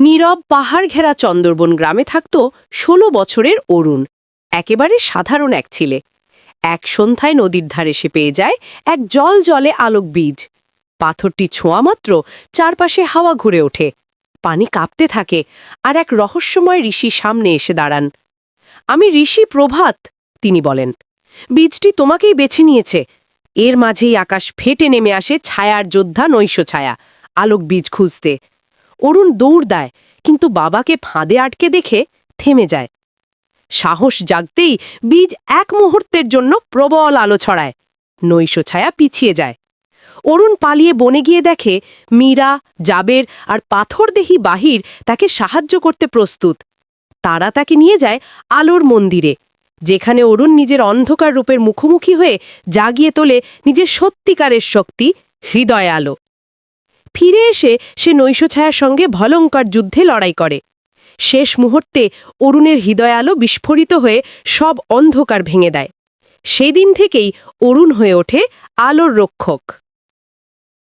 নীরব পাহাড় ঘেরা চন্দরবন গ্রামে থাকত ১৬ বছরের অরুণ। একেবারে সাধারণ এক ছেলে। এক সন্ধ্যায় নদীর ধারে সে পেয়ে যায় এক জল জলে আলোক বীজ। পাথরটি ছোঁয়া মাত্র চারপাশে হাওয়া ঘুরে ওঠে, পানি কাঁপতে থাকে, আর এক রহস্যময় ঋষি সামনে এসে দাঁড়ান। আমি ঋষি প্রভাত, তিনি বলেন। বীজটি তোমাকেই বেছে নিয়েছে। এর মাঝেই আকাশ ফেটে নেমে আসে ছায়ার যোদ্ধা নৈশ ছায়া, আলোক বীজ খুঁজতে। অরুণ দৌড় দেয়, কিন্তু বাবাকে ফাঁদে আটকে দেখে থেমে যায়। সাহস জাগতেই বীজ এক মুহূর্তের জন্য প্রবল আলো ছড়ায়। নৈশ ছায়া পিছিয়ে যায়। অরুণ পালিয়ে বনে গিয়ে দেখে মীরা, জাবের আর পাথরদেহী বাহির তাকে সাহায্য করতে প্রস্তুত। তারা তাকে নিয়ে যায় আলোর মন্দিরে, যেখানে অরুণ নিজের অন্ধকার রূপের মুখোমুখি হয়ে জাগিয়ে তোলে নিজের সত্যিকারের শক্তি, হৃদয় আলো। ফিরে এসে সে নৈশ ছায়ার সঙ্গে ভয়ঙ্কর যুদ্ধে লড়াই করে। শেষ মুহূর্তে অরুণের হৃদয় আলো বিস্ফোরিত হয়ে সব অন্ধকার ভেঙে দেয়। সেই দিন থেকেই অরুণ হয়ে ওঠে আলোর রক্ষক।